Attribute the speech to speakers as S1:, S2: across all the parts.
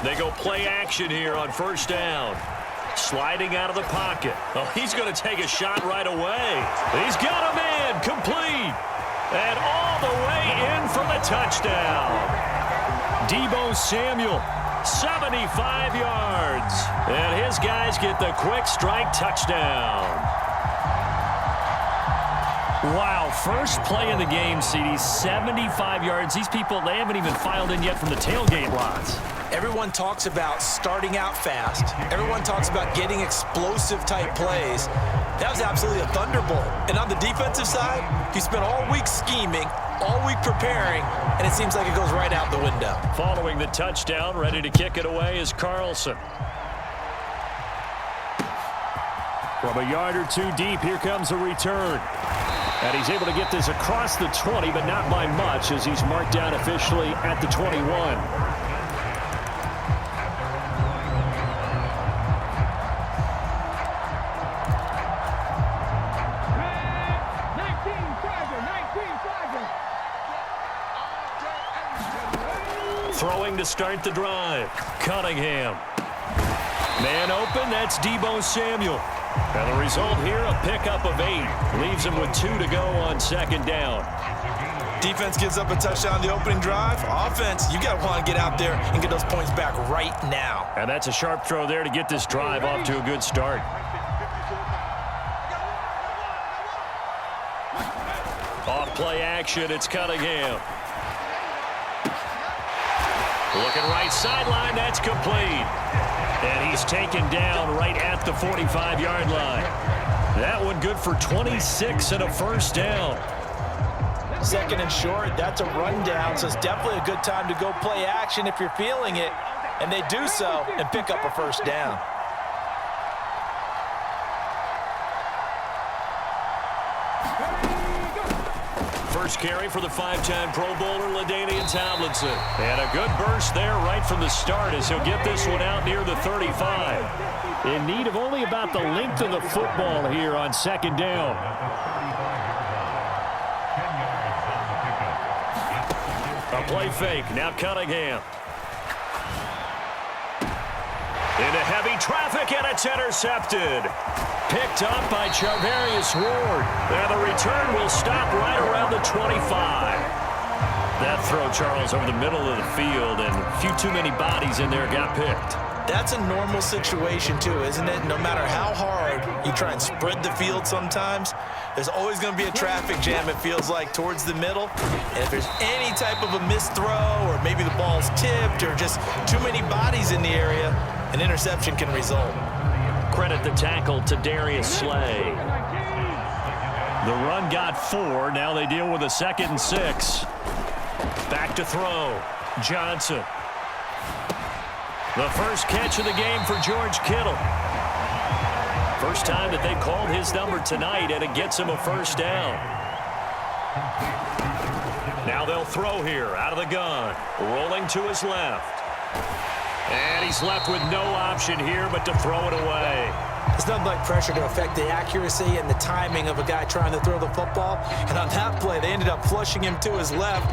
S1: They go play action here on first down. Sliding out of the pocket. Oh, he's going to take a shot right away. He's got a man complete. And all the way in for the touchdown. Deebo Samuel, 75 yards. And his guys get the quick strike touchdown. Wow, first play in the game, CD, 75 yards. These people, they haven't even filed in yet from the tailgate lots.
S2: Everyone talks about starting out fast. Everyone talks about getting explosive-type plays. That was absolutely a thunderbolt. And on the defensive side, you spent all week scheming, all week preparing, and it seems like it goes right out the window.
S1: Following the touchdown, ready to kick it away is Carlson. From a yard or two deep, here comes a return. And he's able to get this across the 20, but not by much, as he's marked down officially at the 21. Throwing to start the drive. Cunningham. Man open, that's Deebo Samuel. And the result here, a pickup of 8. Leaves him with 2 to go on second down.
S2: Defense gives up a touchdown the opening drive. Offense, you got to want to get out there and get those points back right now.
S1: And that's a sharp throw there to get this drive off to a good start. Off play action, it's Cunningham. Looking right sideline, that's complete. And he's taken down right at the 45-yard line. That one good for 26 and a first down.
S2: Second and short, that's a rundown, so it's definitely a good time to go play action if you're feeling it. And they do so and pick up a first down.
S1: First carry for the 5-time Pro Bowler, LaDainian Tomlinson. And a good burst there right from the start as he'll get this one out near the 35. In need of only about the length of the football here on second down. A play fake, now Cunningham. Into heavy traffic, and it's intercepted. Picked up by Charvarius Ward. And the return will stop right around the 25. That throw, Charles, over the middle of the field, and a few too many bodies in there got picked.
S2: That's a normal situation, too, isn't it? No matter how hard you try and spread the field sometimes, there's always going to be a traffic jam, it feels like, towards the middle. And if there's any type of a missed throw, or maybe the ball's tipped, or just too many bodies in the area, an interception can result.
S1: Credit the tackle to Darius Slay. The run got 4. Now they deal with a 2nd and 6. Back to throw. Johnson. The first catch of the game for George Kittle. First time that they called his number tonight, and it gets him a first down. Now they'll throw here out of the gun. Rolling to his left. And he's left with no option here but to throw it away.
S2: There's nothing like pressure to affect the accuracy and the timing of a guy trying to throw the football. And on that play, they ended up flushing him to his left,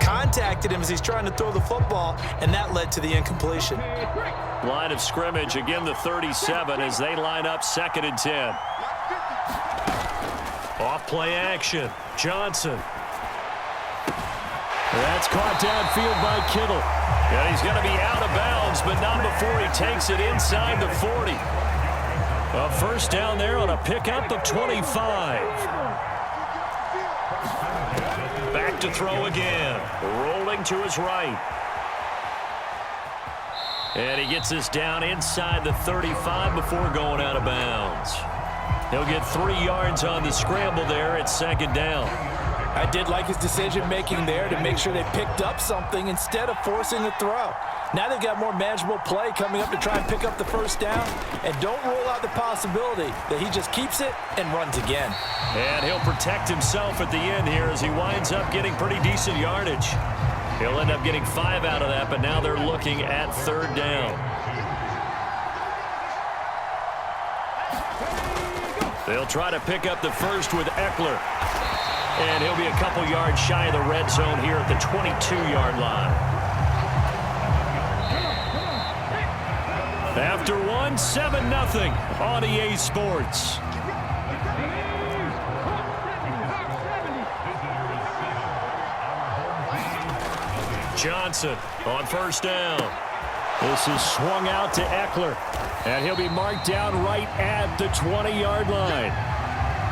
S2: contacted him as he's trying to throw the football, and that led to the incompletion.
S1: Line of scrimmage, again the 37 as they line up 2nd and 10. Off play action. Johnson. That's caught downfield by Kittle. And he's going to be out of bounds, but not before he takes it inside the 40. A first down there on a pickup of 25. Back to throw again. Rolling to his right. And he gets this down inside the 35 before going out of bounds. He'll get 3 yards on the scramble there at 2nd down.
S2: I did like his decision-making there to make sure they picked up something instead of forcing the throw. Now they've got more manageable play coming up to try and pick up the first down. And don't rule out the possibility that he just keeps it and runs again.
S1: And he'll protect himself at the end here as he winds up getting pretty decent yardage. He'll end up getting 5 out of that, but now they're looking at 3rd down. They'll try to pick up the first with Eckler. And he'll be a couple yards shy of the red zone here at the 22-yard line. After one, 7-0 on EA Sports. Johnson on first down. This is swung out to Eckler, and he'll be marked down right at the 20-yard line.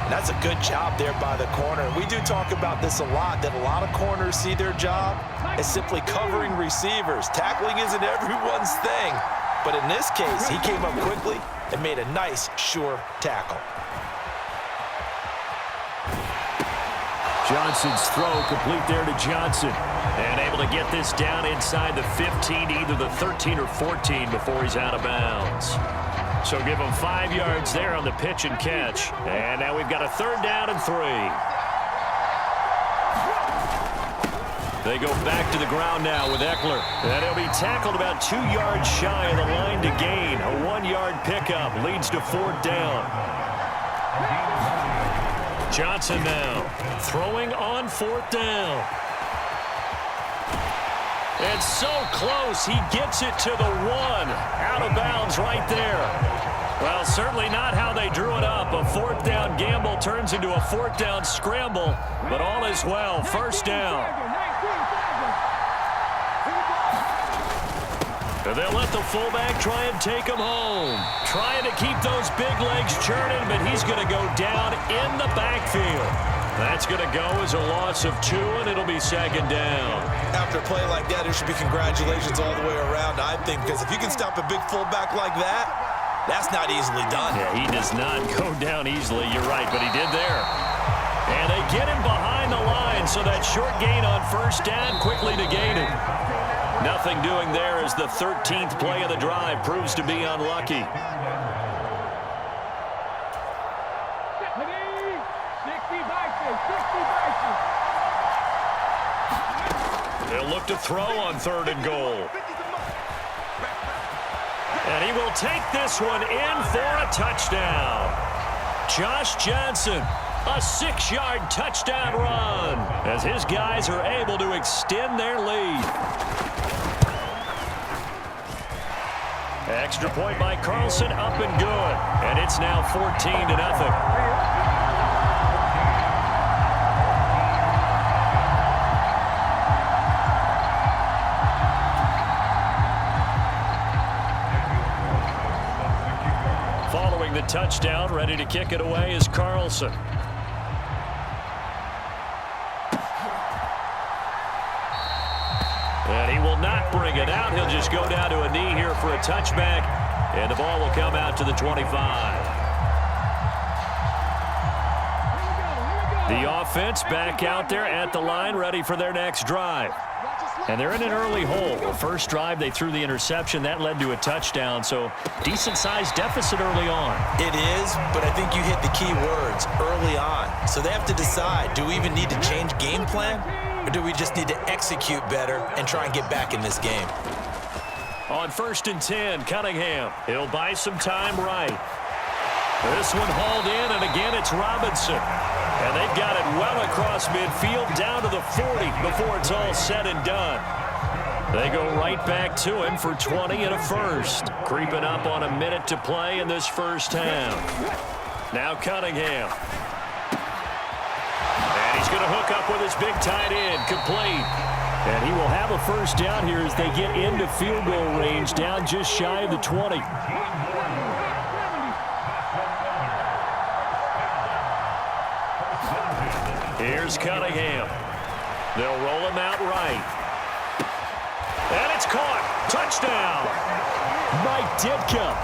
S2: That's a good job there by the corner. We do talk about this a lot, that a lot of corners see their job as simply covering receivers. Tackling isn't everyone's thing. But in this case, he came up quickly and made a nice, sure tackle.
S1: Johnson's throw complete there to Johnson. And able to get this down inside the 15, either the 13 or 14 before he's out of bounds. So give him 5 yards there on the pitch and catch. And now we've got a 3rd down and 3. They go back to the ground now with Eckler. And he'll be tackled about 2 yards shy of the line to gain. A 1-yard pickup leads to 4th down. Johnson now throwing on 4th down. And so close, he gets it to the 1. Out of bounds right there. Well, certainly not how they drew it up. A 4th down gamble turns into a 4th down scramble. But all is well. 1st down. And they'll let the fullback try and take him home. Trying to keep those big legs churning, but he's going to go down in the backfield. That's going to go as a loss of 2, and it'll be 2nd down.
S2: After a play like that, there should be congratulations all the way around, I think, because if you can stop a big fullback like that, that's not easily done.
S1: Yeah, he does not go down easily, you're right, but he did there. And they get him behind the line, so that short gain on 1st down quickly negated. Nothing doing there as the 13th play of the drive proves to be unlucky. They'll look to throw on 3rd and goal. And he will take this one in for a touchdown. Josh Johnson, a 6-yard touchdown run as his guys are able to extend their lead. Extra point by Carlson, up and good. And it's now 14-0. Following the touchdown, ready to kick it away is Carlson. And he will not bring it out. He'll just go down to a knee here for a touchback. And the ball will come out to the 25. The offense back out there at the line, ready for their next drive. And they're in an early hole. The first drive, they threw the interception. That led to a touchdown, so decent-sized deficit early on.
S2: It is, but I think you hit the key words, early on. So they have to decide, do we even need to change game plan? Or do we just need to execute better and try and get back in this game?
S1: On 1st and 10, Cunningham. He'll buy some time right. This one hauled in, and again it's Robinson. And they've got it well across midfield down to the 40 before it's all said and done. They go right back to him for 20 and a first. Creeping up on a minute to play in this first half. Now Cunningham. And he's going to hook up with his big tight end, complete. And he will have a first down here as they get into field goal range, down just shy of the 20. Here's Cunningham. They'll roll him out right. And it's caught. Touchdown. Mike Ditka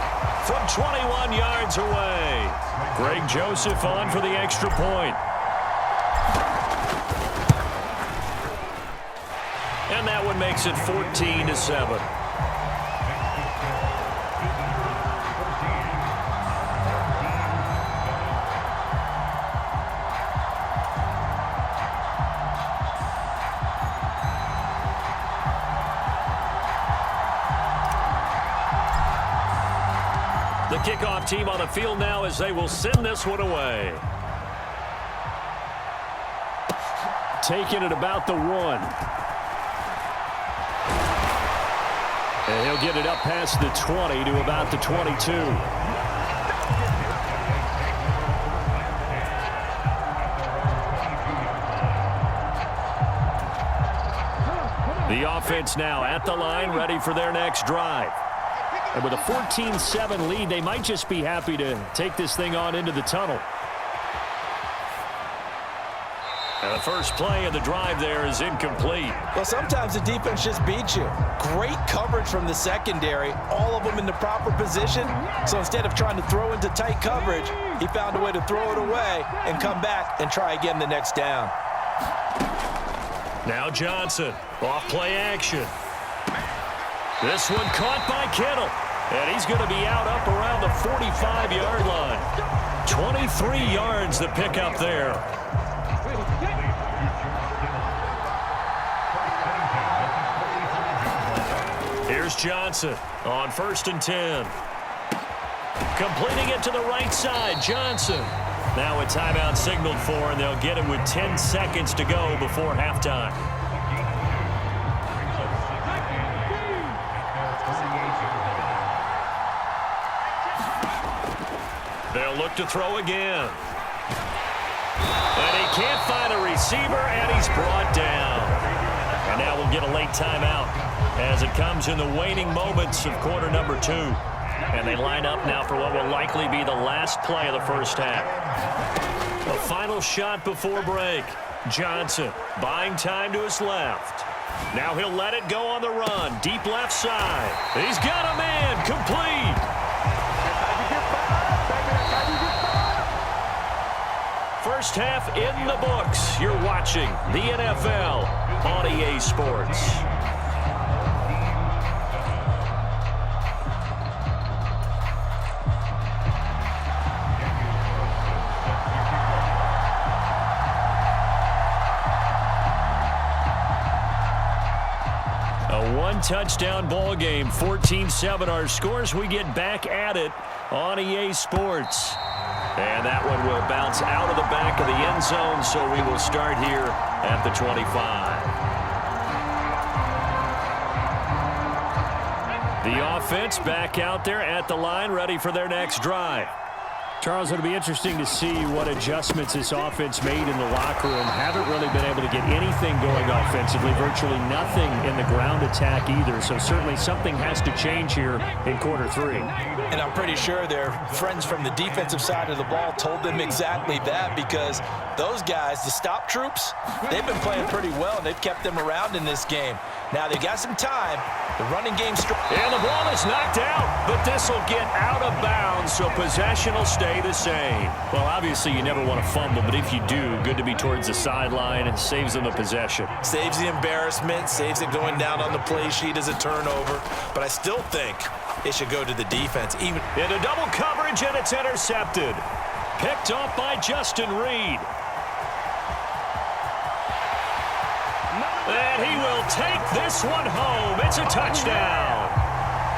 S1: from 21 yards away. Greg Joseph on for the extra point. And that one makes it 14-7. The kickoff team on the field now as they will send this one away. Taking it about the 1. And he'll get it up past the 20 to about the 22. The offense now at the line, ready for their next drive. And with a 14-7 lead, they might just be happy to take this thing on into the tunnel. And the first play of the drive there is incomplete.
S2: Well, sometimes the defense just beats you. Great coverage from the secondary, all of them in the proper position. So instead of trying to throw into tight coverage, he found a way to throw it away and come back and try again the next down.
S1: Now Johnson, off play action. This one caught by Kittle. And he's going to be out up around the 45-yard line. 23 yards the pickup there. Here's Johnson on 1st and 10. Completing it to the right side, Johnson. Now a timeout signaled for, and they'll get him with 10 seconds to go before halftime. They'll look to throw again. And he can't find a receiver, and he's brought down. And now we'll get a late timeout as it comes in the waning moments of quarter number 2. And they line up now for what will likely be the last play of the first half. A final shot before break. Johnson buying time to his left. Now he'll let it go on the run. Deep left side. He's got a man. Complete. First half in the books. You're watching the NFL on EA Sports. A one-touchdown ball game, 14-7 our scores. We get back at it on EA Sports. And that one will bounce out of the back of the end zone, so we will start here at the 25. The offense back out there at the line, ready for their next drive. Charles, it'll be interesting to see what adjustments this offense made in the locker room. Haven't really been able to get anything going offensively, virtually nothing in the ground attack either. So certainly something has to change here in quarter 3.
S2: And I'm pretty sure their friends from the defensive side of the ball told them exactly that, because those guys, the stop troops, they've been playing pretty well, and they've kept them around in this game. Now they got some time. The running game strong.
S1: And the ball is knocked out, but this will get out of bounds, so possession will stay the same. Well, obviously you never want to fumble, but if you do, good to be towards the sideline. It saves them the possession.
S2: Saves the embarrassment, saves it going down on the play sheet as a turnover. But I still think it should go to the defense. Even
S1: into double coverage, and it's intercepted. Picked off by Justin Reed. And he will take this one home. It's a touchdown.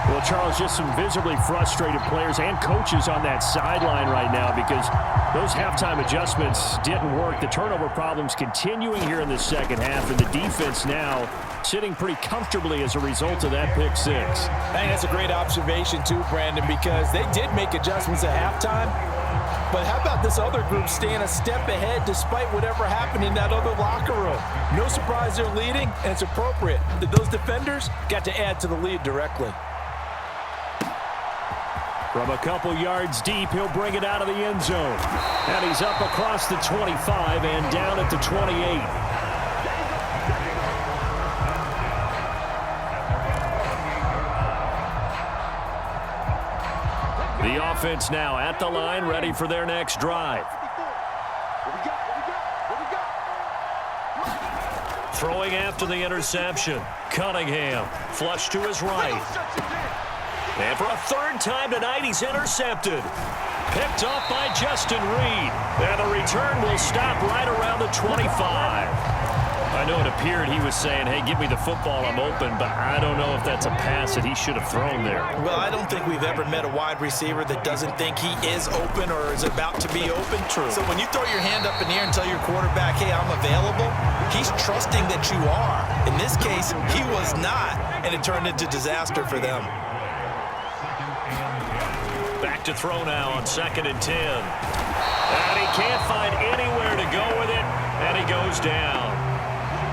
S1: Well, Charles, just some visibly frustrated players and coaches on that sideline right now because those halftime adjustments didn't work. The turnover problems continuing here in the second half, and the defense now sitting pretty comfortably as a result of that pick 6.
S2: I think that's a great observation too, Brandon, because they did make adjustments at halftime. But how about this other group staying a step ahead despite whatever happened in that other locker room? No surprise they're leading, and it's appropriate. Those defenders got to add to the lead directly.
S1: From a couple yards deep, he'll bring it out of the end zone. And he's up across the 25 and down at the 28. The offense now at the line, ready for their next drive. Throwing after the interception. Cunningham, flush to his right. And for a third time tonight, he's intercepted. Picked off by Justin Reed. And the return will stop right around the 25. I know it appeared he was saying, hey, give me the football, I'm open, but I don't know if that's a pass that he should have thrown there.
S2: Well, I don't think we've ever met a wide receiver that doesn't think he is open or is about to be open. True. So when you throw your hand up in the air and tell your quarterback, hey, I'm available, He's trusting that you are. In this case, he was not, and it turned into disaster for them.
S1: Back to throw now on 2nd and 10. And he can't find anywhere to go with it, and he goes down.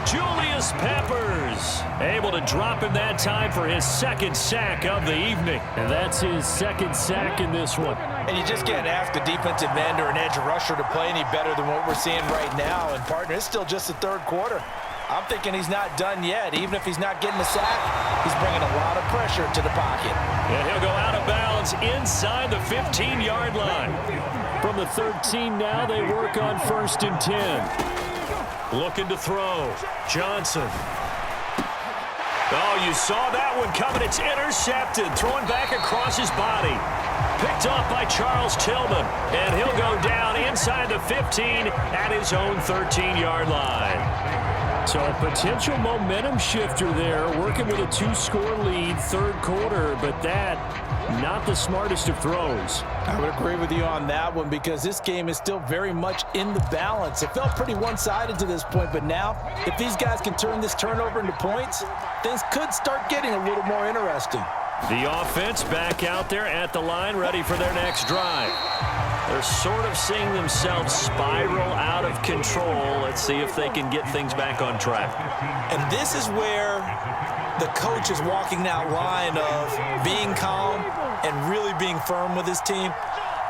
S1: Julius Peppers able to drop him that time for his 2nd sack of the evening. And that's his 2nd sack in this one.
S2: And you just can't ask a defensive end or an edge rusher to play any better than what we're seeing right now. And, partner, it's still just the 3rd quarter. I'm thinking he's not done yet. Even if he's not getting a sack, he's bringing a lot of pressure to the pocket.
S1: And he'll go out of bounds inside the 15-yard line. From the 13 now, they work on 1st and 10. Looking to throw. Johnson. Oh, you saw that one coming. It's intercepted. Thrown back across his body. Picked up by Charles Tillman. And he'll go down inside the 15 at his own 13-yard line. So a potential momentum shifter there, working with a 2-score lead, 3rd quarter, but that, not the smartest of throws.
S3: I would agree with you on that one because this game is still very much in the balance. It felt pretty one-sided to this point, but now, if these guys can turn this turnover into points, things could start getting a little more interesting.
S1: The offense back out there at the line, ready for their next drive. They're sort of seeing themselves spiral out of control. Let's see if they can get things back on track.
S2: And this is where the coach is walking that line of being calm and really being firm with his team.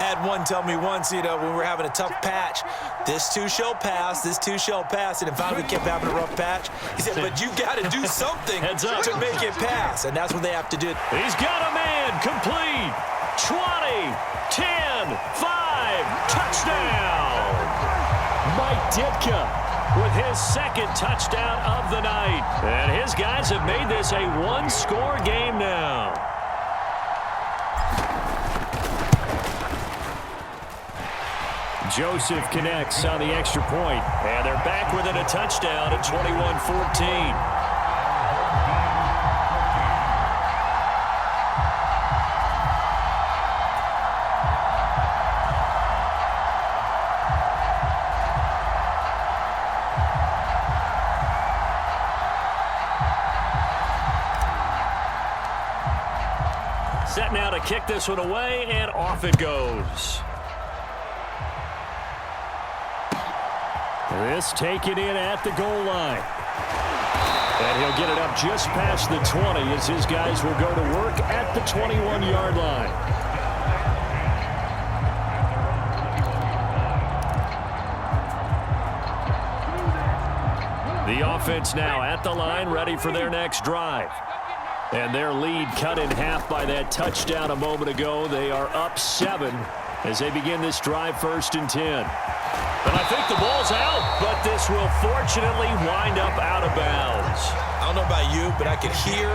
S2: I had one tell me once, when we were having a tough patch, this too shall pass, this too shall pass, and finally we kept having a rough patch. He said, but you got to do something to make it pass, and that's what they have to do.
S1: He's got a man, complete, 20, 10, 5, touchdown. Mike Ditka with his 2nd touchdown of the night. And his guys have made this a 1-score game now. Joseph connects on the extra point, and they're back within a touchdown at 21-14. Set now to kick this one away, and off it goes. This taken in at the goal line. And he'll get it up just past the 20 as his guys will go to work at the 21-yard line. The offense now at the line, ready for their next drive. And their lead cut in half by that touchdown a moment ago. They are up 7 as they begin this drive, 1st and 10. And I think the ball's out, but this will fortunately wind up out of bounds.
S2: I don't know about you, but I could hear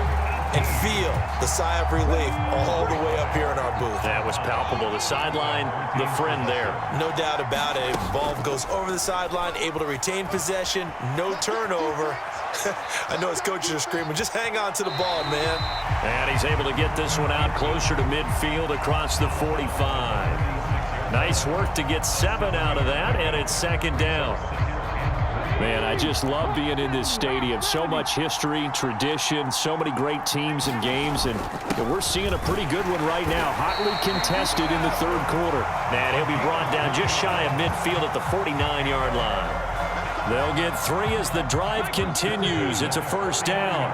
S2: and feel the sigh of relief all the way up here in our booth.
S1: That was palpable. The sideline, the friend there.
S2: No doubt about it. Ball goes over the sideline, able to retain possession, no turnover. I know his coaches are screaming, just hang on to the ball, man.
S1: And he's able to get this one out closer to midfield across the 45. Nice work to get 7 out of that, and it's 2nd down. Man, I just love being in this stadium. So much history, tradition, so many great teams and games, and we're seeing a pretty good one right now. Hotly contested in the 3rd quarter. And he'll be brought down just shy of midfield at the 49-yard line. They'll get 3 as the drive continues. It's a 1st down.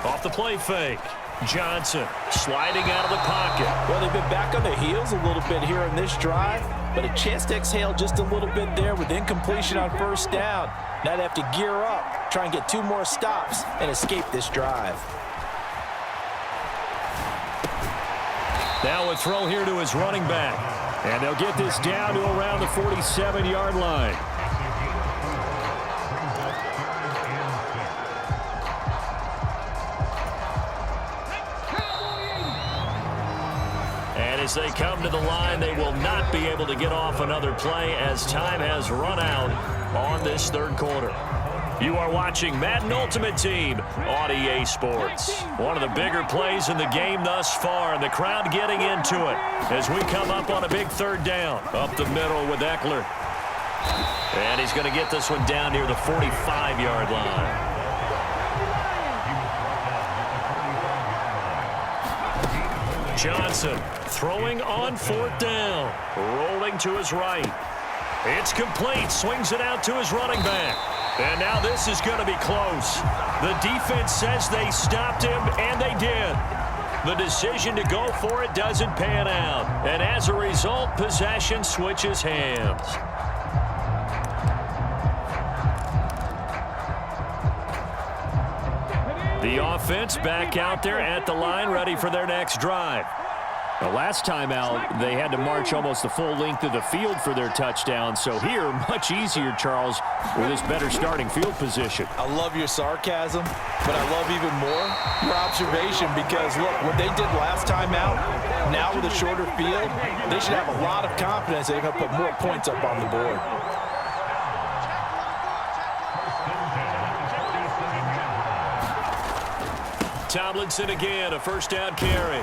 S1: Off the play fake. Johnson sliding out of the pocket.
S3: Well, they've been back on their heels a little bit here in this drive, but a chance to exhale just a little bit there with incompletion on 1st down. Now they have to gear up, try and get 2 more stops and escape this drive.
S1: Now a throw here to his running back. And they'll get this down to around the 47-yard line. And as they come to the line, they will not be able to get off another play as time has run out on this 3rd quarter. You are watching Madden Ultimate Team on EA Sports. One of the bigger plays in the game thus far, and the crowd getting into it as we come up on a big 3rd down. Up the middle with Eckler. And he's going to get this one down near the 45-yard line. Johnson throwing on 4th down. Rolling to his right. It's complete. Swings it out to his running back. And now this is going to be close. The defense says they stopped him, and they did. The decision to go for it doesn't pan out. And as a result, possession switches hands. The offense back out there at the line, ready for their next drive. The last time out, they had to march almost the full length of the field for their touchdown. So here, much easier, Charles, with this better starting field position.
S3: I love your sarcasm, but I love even more your observation because, look, what they did last time out, now with a shorter field, they should have a lot of confidence they're going to put more points up on the board.
S1: Tomlinson again, a 1st down carry.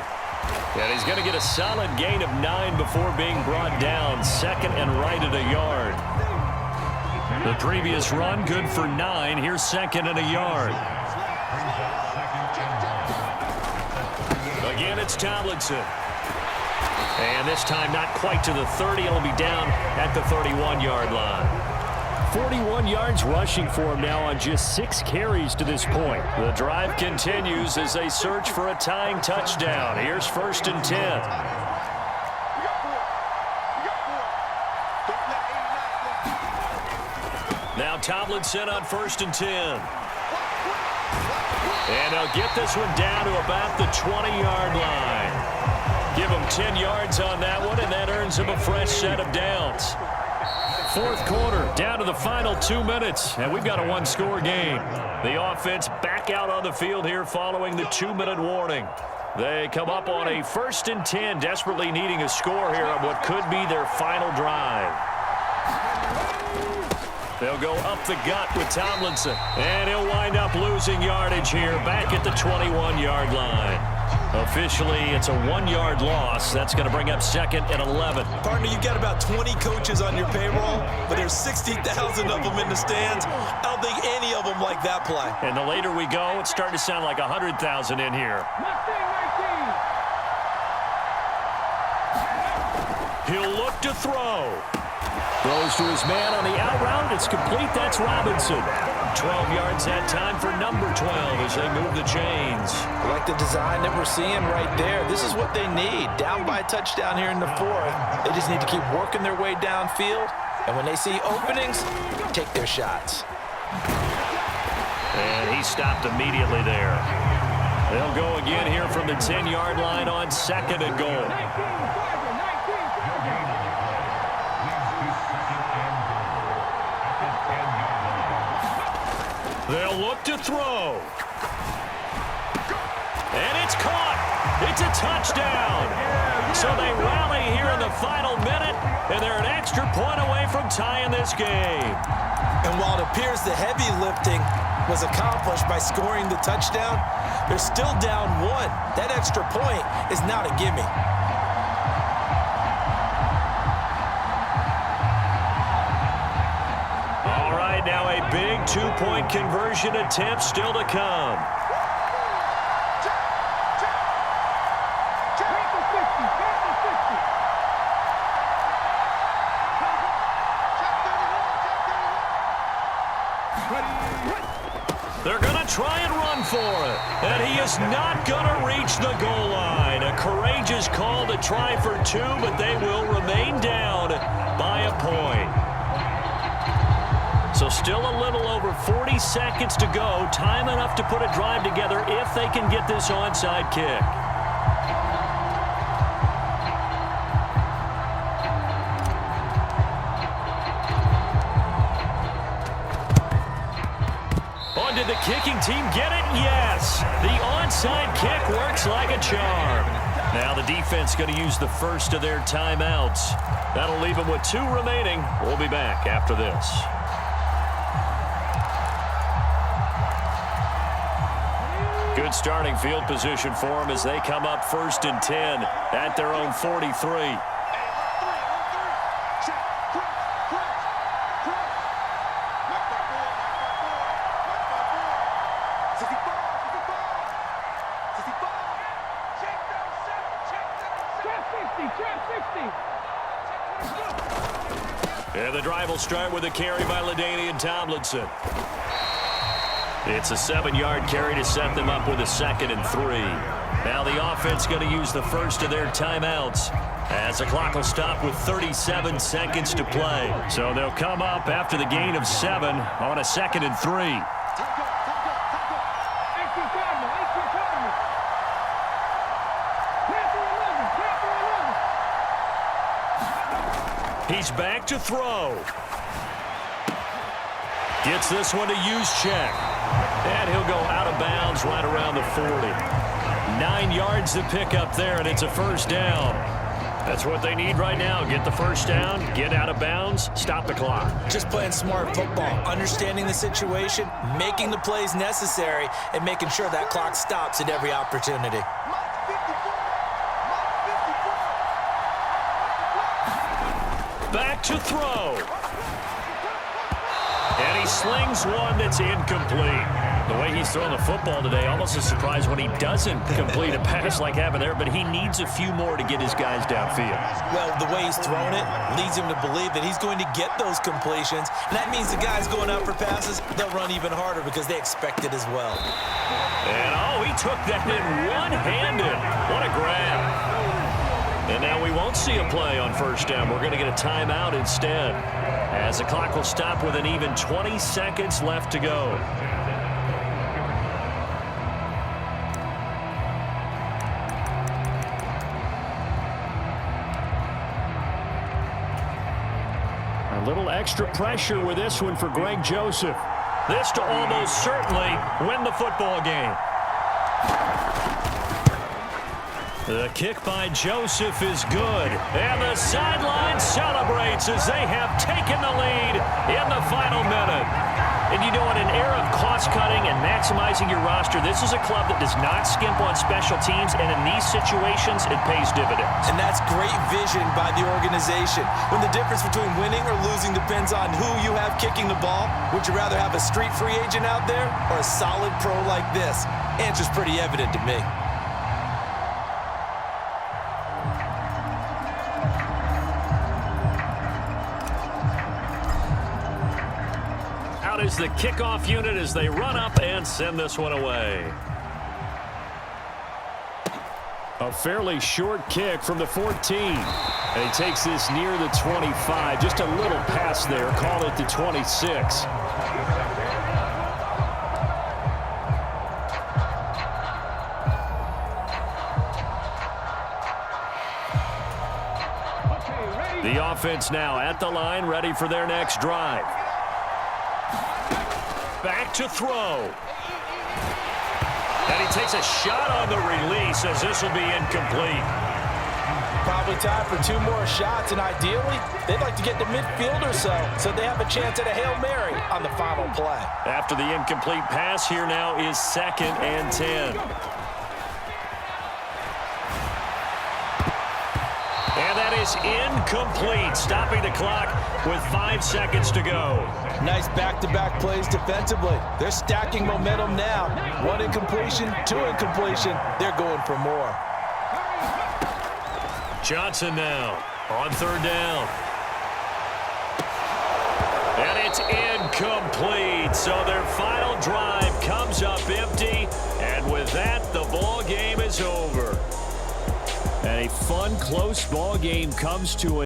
S1: And he's going to get a solid gain of 9 before being brought down. 2nd and right at a yard. The previous run, good for 9. Here's 2nd and a yard. Again, it's Tomlinson. And this time not quite to the 30. It'll be down at the 31-yard line. 41 yards rushing for him now on just 6 carries to this point. The drive continues as they search for a tying touchdown. Here's 1st and 10. Now Tomlinson on 1st and 10. And they'll get this one down to about the 20-yard line. Give him 10 yards on that one, and that earns him a fresh set of downs. 4th quarter, down to the final 2 minutes, and we've got a 1-score game. The offense back out on the field here following the 2-minute warning. They come up on a 1st and 10, desperately needing a score here on what could be their final drive. They'll go up the gut with Tomlinson, and he'll wind up losing yardage here back at the 21-yard line. Officially, it's a 1-yard loss. That's going to bring up 2nd and 11.
S2: Partner, you've got about 20 coaches on your payroll, but there's 60,000 of them in the stands. I don't think any of them like that play.
S1: And the later we go, it's starting to sound like 100,000 in here. He'll look to throw. Throws to his man on the out route. It's complete. That's Robinson. 12 yards that time for number 12 as they move the chains.
S3: I like the design that we're seeing right there. This is what they need. Down by a touchdown here in the 4th. They just need to keep working their way downfield. And when they see openings, take their shots.
S1: And he stopped immediately there. They'll go again here from the 10-yard line on 2nd and goal. They'll look to throw. And it's caught. It's a touchdown. So they rally here in the final minute, and they're an extra point away from tying this game.
S2: And while it appears the heavy lifting was accomplished by scoring the touchdown, they're still down 1. That extra point is not a gimme.
S1: Now a big 2-point conversion attempt still to come. They're going to try and run for it. And he is not going to reach the goal line. A courageous call to try for 2, but they will remain down by a point. So still a little over 40 seconds to go. Time enough to put a drive together if they can get this onside kick. Oh, did the kicking team get it? Yes. The onside kick works like a charm. Now the defense going to use the first of their timeouts. That'll leave them with 2 remaining. We'll be back after this. Good starting field position for them as they come up 1st and 10 at their own 43. And the drive will start with a carry by LaDainian Tomlinson. It's a 7-yard carry to set them up with a 2nd and 3. Now the offense going to use the first of their timeouts as the clock will stop with 37 seconds to play. So they'll come up after the gain of 7 on a 2nd and 3. He's back to throw. Gets this one to Juszczyk. And he'll go out of bounds right around the 40. 9 yards to pick up there, and it's a first down. That's what they need right now. Get the first down, get out of bounds, stop the clock.
S3: Just playing smart football, understanding the situation, making the plays necessary, and making sure that clock stops at every opportunity.
S1: Back to throw. And he slings one that's incomplete. The way he's throwing the football today, almost a surprise when he doesn't complete a pass like happened there, but he needs a few more to get his guys downfield.
S3: Well, the way he's thrown it leads him to believe that he's going to get those completions, and that means the guys going out for passes, they'll run even harder because they expect it as well.
S1: And, he took that in one-handed. What a grab. And now we won't see a play on first down. We're going to get a timeout instead, as the clock will stop with an even 20 seconds left to go. A little extra pressure with this one for Greg Joseph. This to almost certainly win the football game. The kick by Joseph is good. And the sideline celebrates as they have taken the lead in the final minute. And you know, in an era of cost-cutting and maximizing your roster, this is a club that does not skimp on special teams, and in these situations, it pays dividends.
S3: And that's great vision by the organization. When the difference between winning or losing depends on who you have kicking the ball, would you rather have a street free agent out there or a solid pro like this? Answer's pretty evident to me.
S1: Is the kickoff unit as they run up and send this one away. A fairly short kick from the 14. And he takes this near the 25. Just a little pass there. Call it the 26. The offense now at the line, ready for their next drive. Back to throw. And he takes a shot on the release as this will be incomplete.
S3: Probably time for 2 more shots, and ideally, they'd like to get to midfield or so they have a chance at a Hail Mary on the final play.
S1: After the incomplete pass, here now is 2nd and 10. And that is incomplete, stopping the clock with 5 seconds to go.
S3: Nice back-to-back plays defensively. They're stacking momentum now. 1 incompletion, 2 incompletion. They're going for more.
S1: Johnson now on 3rd down. And it's incomplete. So their final drive comes up empty. And with that, the ball game is over. And a fun, close ball game comes to an